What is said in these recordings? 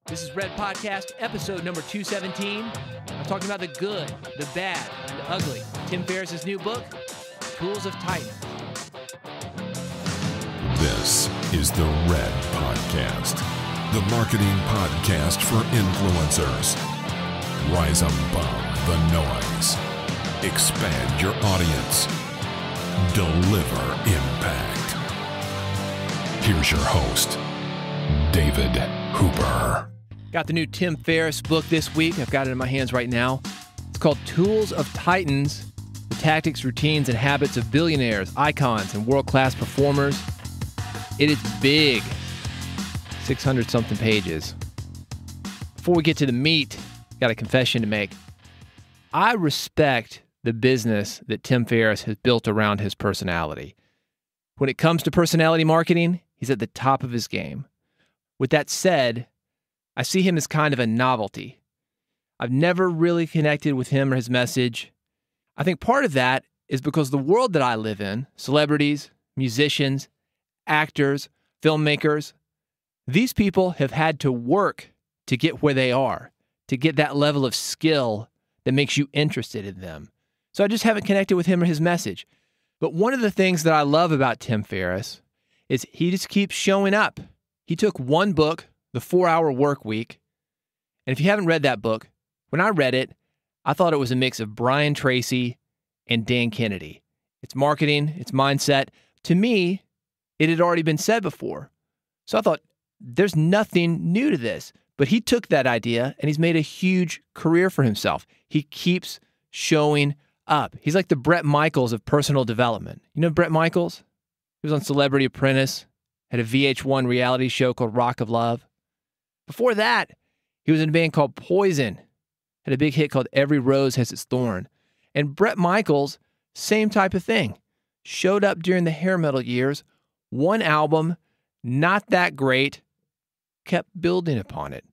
This is Red Podcast, episode number 217. I'm talking about the good, the bad, and the ugly. Tim Ferriss' new book, Tools of Titans. This is the Red Podcast, the marketing podcast for influencers. Rise above the noise. Expand your audience. Deliver impact. Here's your host, David Hooper. Got the new Tim Ferriss book this week. I've got it in my hands right now. It's called Tools of Titans, the tactics, routines, and habits of billionaires, icons, and world-class performers. It is big, 600-something pages. Before we get to the meat, got a confession to make. I respect the business that Tim Ferriss has built around his personality. When it comes to personality marketing, he's at the top of his game. With that said, I see him as kind of a novelty. I've never really connected with him or his message. I think part of that is because the world that I live in, celebrities, musicians, actors, filmmakers, these people have had to work to get where they are, to get that level of skill that makes you interested in them. So I just haven't connected with him or his message. But one of the things that I love about Tim Ferriss is he just keeps showing up. He took one book, The 4-Hour Work Week, and if you haven't read that book, when I read it, I thought it was a mix of Brian Tracy and Dan Kennedy. It's marketing, it's mindset. To me, it had already been said before. So I thought, there's nothing new to this. But he took that idea and he's made a huge career for himself. He keeps showing up. He's like the Bret Michaels of personal development. You know Bret Michaels? He was on Celebrity Apprentice, had a VH1 reality show called Rock of Love. Before that, he was in a band called Poison, had a big hit called Every Rose Has Its Thorn. And Bret Michaels, same type of thing. Showed up during the hair metal years, one album, not that great, kept building upon it.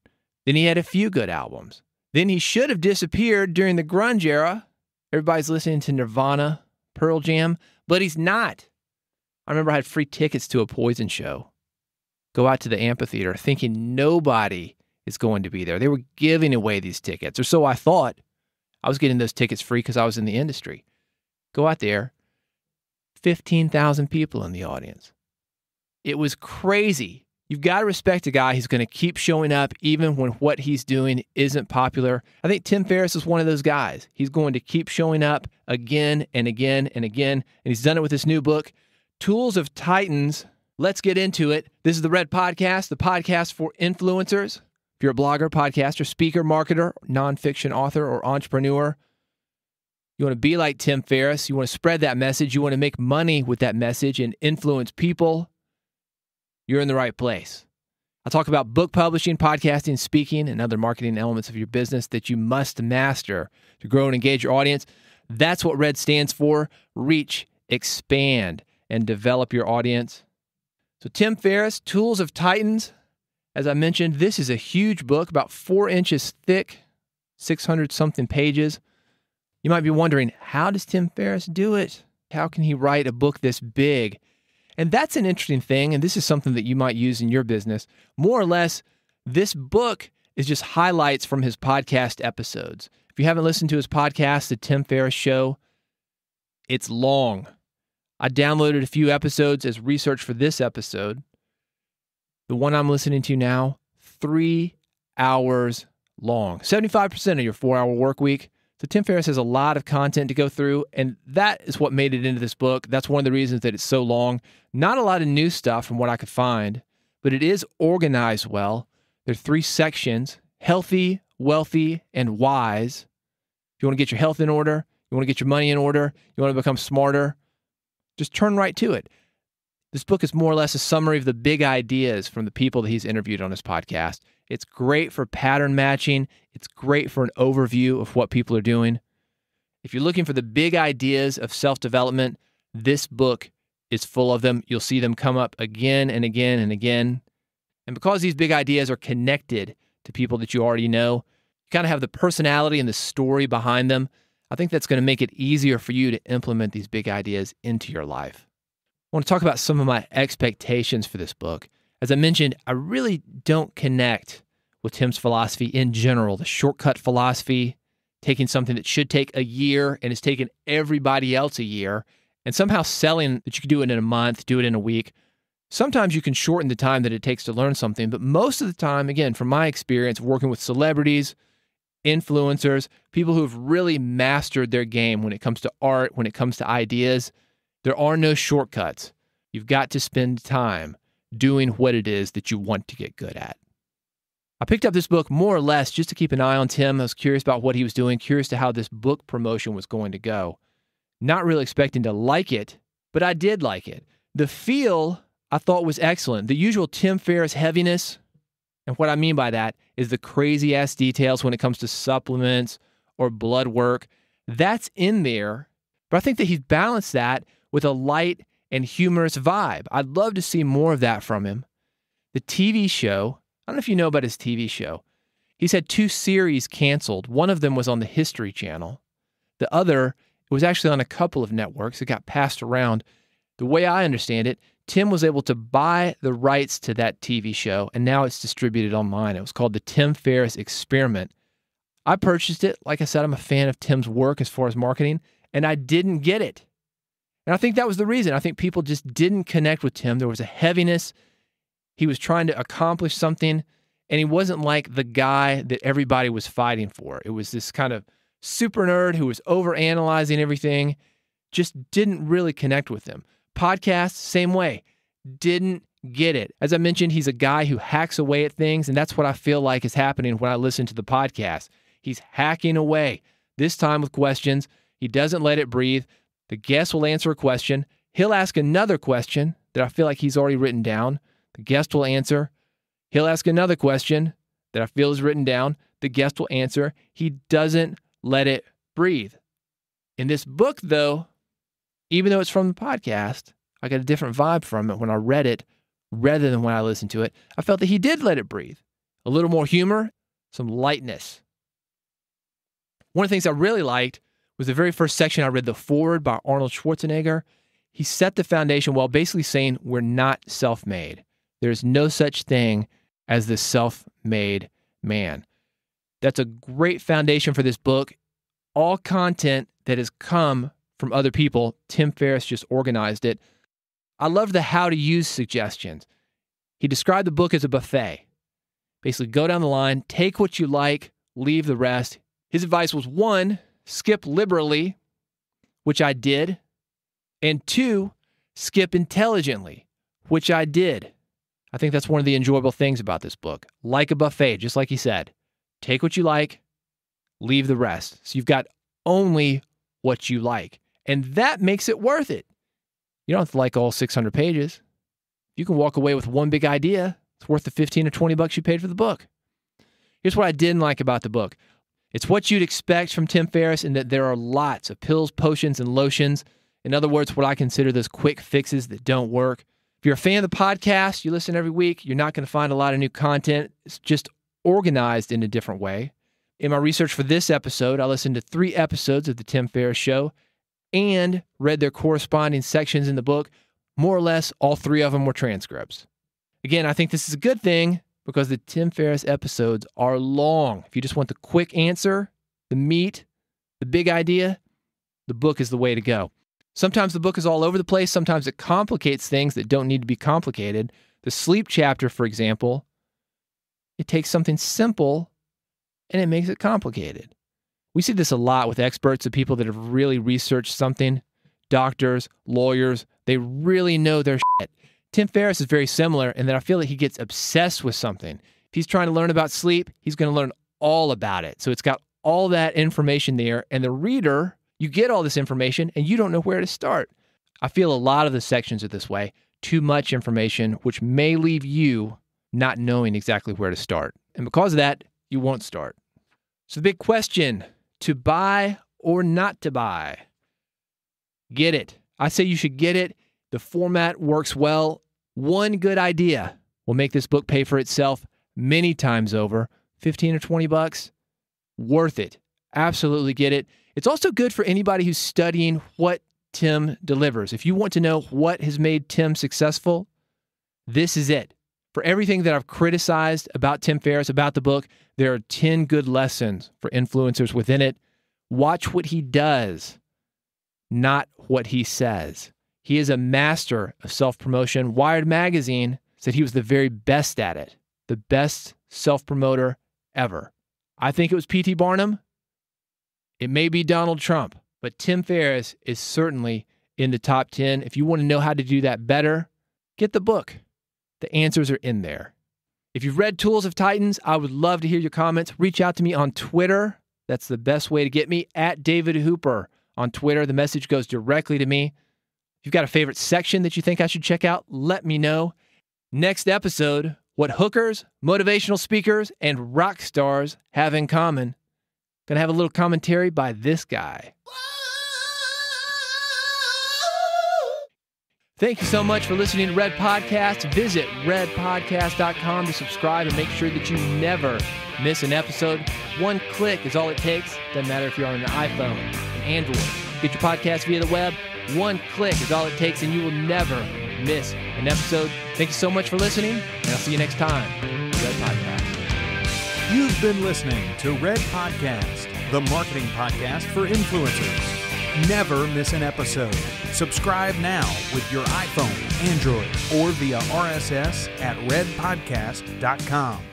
Then he had a few good albums. Then he should have disappeared during the grunge era. Everybody's listening to Nirvana, Pearl Jam, but he's not. I remember I had free tickets to a Poison show. Go out to the amphitheater thinking nobody is going to be there. They were giving away these tickets, or so I thought. I was getting those tickets free because I was in the industry. Go out there, 15,000 people in the audience. It was crazy. You've got to respect a guy who's going to keep showing up even when what he's doing isn't popular. I think Tim Ferriss is one of those guys. He's going to keep showing up again and again and again, and he's done it with this new book, Tools of Titans. Let's get into it. This is the Red Podcast, the podcast for influencers. If you're a blogger, podcaster, speaker, marketer, nonfiction author, or entrepreneur, you want to be like Tim Ferriss. You want to spread that message. You want to make money with that message and influence people. You're in the right place. I'll talk about book publishing, podcasting, speaking, and other marketing elements of your business that you must master to grow and engage your audience. That's what RED stands for. Reach, expand, and develop your audience. So Tim Ferriss, Tools of Titans. As I mentioned, this is a huge book, about 4 inches thick, 600-something pages. You might be wondering, how does Tim Ferriss do it? How can he write a book this big? And that's an interesting thing, and this is something that you might use in your business. More or less, this book is just highlights from his podcast episodes. If you haven't listened to his podcast, The Tim Ferriss Show, it's long. I downloaded a few episodes as research for this episode. The one I'm listening to now, 3 hours long. 75% of your 4-hour work week. So Tim Ferriss has a lot of content to go through, and that is what made it into this book. That's one of the reasons that it's so long. Not a lot of new stuff from what I could find, but it is organized well. There are 3 sections: healthy, wealthy, and wise. If you want to get your health in order, you want to get your money in order, you want to become smarter, just turn right to it. This book is more or less a summary of the big ideas from the people that he's interviewed on his podcast. It's great for pattern matching. It's great for an overview of what people are doing. If you're looking for the big ideas of self-development, this book is full of them. You'll see them come up again and again and again. And because these big ideas are connected to people that you already know, you kind of have the personality and the story behind them. I think that's going to make it easier for you to implement these big ideas into your life. I want to talk about some of my expectations for this book. As I mentioned, I really don't connect with Tim's philosophy in general, the shortcut philosophy, taking something that should take a year and has taken everybody else a year, and somehow selling that you can do it in a month, do it in a week. Sometimes you can shorten the time that it takes to learn something, but most of the time, again, from my experience working with celebrities, influencers, people who have really mastered their game when it comes to art, when it comes to ideas, there are no shortcuts. You've got to spend time doing what it is that you want to get good at. I picked up this book more or less just to keep an eye on Tim. I was curious about what he was doing, curious to how this book promotion was going to go. Not really expecting to like it, but I did like it. The feel I thought was excellent. The usual Tim Ferriss heaviness, and what I mean by that is the crazy-ass details when it comes to supplements or blood work. That's in there, but I think that he's balanced that with a light and humorous vibe. I'd love to see more of that from him. The TV show, I don't know if you know about his TV show. He's had 2 series canceled. One of them was on the History Channel. The other, it was actually on a couple of networks. It got passed around. The way I understand it, Tim was able to buy the rights to that TV show, and now it's distributed online. It was called The Tim Ferriss Experiment. I purchased it. Like I said, I'm a fan of Tim's work as far as marketing, and I didn't get it. And I think that was the reason. I think people just didn't connect with Tim. There was a heaviness. He was trying to accomplish something, and he wasn't like the guy that everybody was fighting for. It was this kind of super nerd who was overanalyzing everything, just didn't really connect with him. Podcasts, same way. Didn't get it. As I mentioned, he's a guy who hacks away at things, and that's what I feel like is happening when I listen to the podcast. He's hacking away, this time with questions. He doesn't let it breathe. The guest will answer a question. He'll ask another question that I feel like he's already written down. The guest will answer. He'll ask another question that I feel is written down. The guest will answer. He doesn't let it breathe. In this book, though, even though it's from the podcast, I got a different vibe from it when I read it rather than when I listened to it. I felt that he did let it breathe. A little more humor, some lightness. One of the things I really liked was the very first section I read, the foreword by Arnold Schwarzenegger. He set the foundation while basically saying we're not self-made. There's no such thing as the self-made man. That's a great foundation for this book. All content that has come from other people, Tim Ferriss just organized it. I love the how to use suggestions. He described the book as a buffet. Basically, go down the line, take what you like, leave the rest. His advice was 1, skip liberally, which I did, and 2, skip intelligently, which I did. I think that's one of the enjoyable things about this book. Like a buffet, just like he said. Take what you like, leave the rest. So you've got only what you like. And that makes it worth it. You don't have to like all 600 pages. You can walk away with one big idea. It's worth the $15 or $20 you paid for the book. Here's what I didn't like about the book. It's what you'd expect from Tim Ferriss in that there are lots of pills, potions, and lotions. In other words, what I consider those quick fixes that don't work. If you're a fan of the podcast, you listen every week, you're not going to find a lot of new content. It's just organized in a different way. In my research for this episode, I listened to 3 episodes of The Tim Ferriss Show and read their corresponding sections in the book. More or less, all 3 of them were transcripts. Again, I think this is a good thing because the Tim Ferriss episodes are long. If you just want the quick answer, the meat, the big idea, the book is the way to go. Sometimes the book is all over the place. Sometimes it complicates things that don't need to be complicated. The sleep chapter, for example, it takes something simple and it makes it complicated. We see this a lot with experts, of people that have really researched something. Doctors, lawyers, they really know their shit. Tim Ferriss is very similar in that I feel that he gets obsessed with something. If he's trying to learn about sleep, he's going to learn all about it. So it's got all that information there, and the reader, you get all this information and you don't know where to start. I feel a lot of the sections are this way. Too much information, which may leave you not knowing exactly where to start. And because of that, you won't start. So the big question, to buy or not to buy? Get it. I say you should get it. The format works well. One good idea will make this book pay for itself many times over. $15 or $20, worth it. Absolutely get it. It's also good for anybody who's studying what Tim delivers. If you want to know what has made Tim successful, this is it. For everything that I've criticized about Tim Ferriss, about the book, there are 10 good lessons for influencers within it. Watch what he does, not what he says. He is a master of self-promotion. Wired Magazine said he was the very best at it, the best self-promoter ever. I think it was P.T. Barnum. It may be Donald Trump, but Tim Ferriss is certainly in the top 10. If you want to know how to do that better, get the book. The answers are in there. If you've read Tools of Titans, I would love to hear your comments. Reach out to me on Twitter. That's the best way to get me, at David Hooper on Twitter. The message goes directly to me. If you've got a favorite section that you think I should check out, let me know. Next episode, what hookers, motivational speakers, and rock stars have in common. Gonna have a little commentary by this guy. Thank you so much for listening to Red Podcast. Visit redpodcast.com to subscribe and make sure that you never miss an episode. One click is all it takes. Doesn't matter if you're on an iPhone, an Android. Get your podcast via the web. One click is all it takes, and you will never miss an episode. Thank you so much for listening, and I'll see you next time. Red Podcast. You've been listening to Red Podcast, the marketing podcast for influencers. Never miss an episode. Subscribe now with your iPhone, Android, or via RSS at redpodcast.com.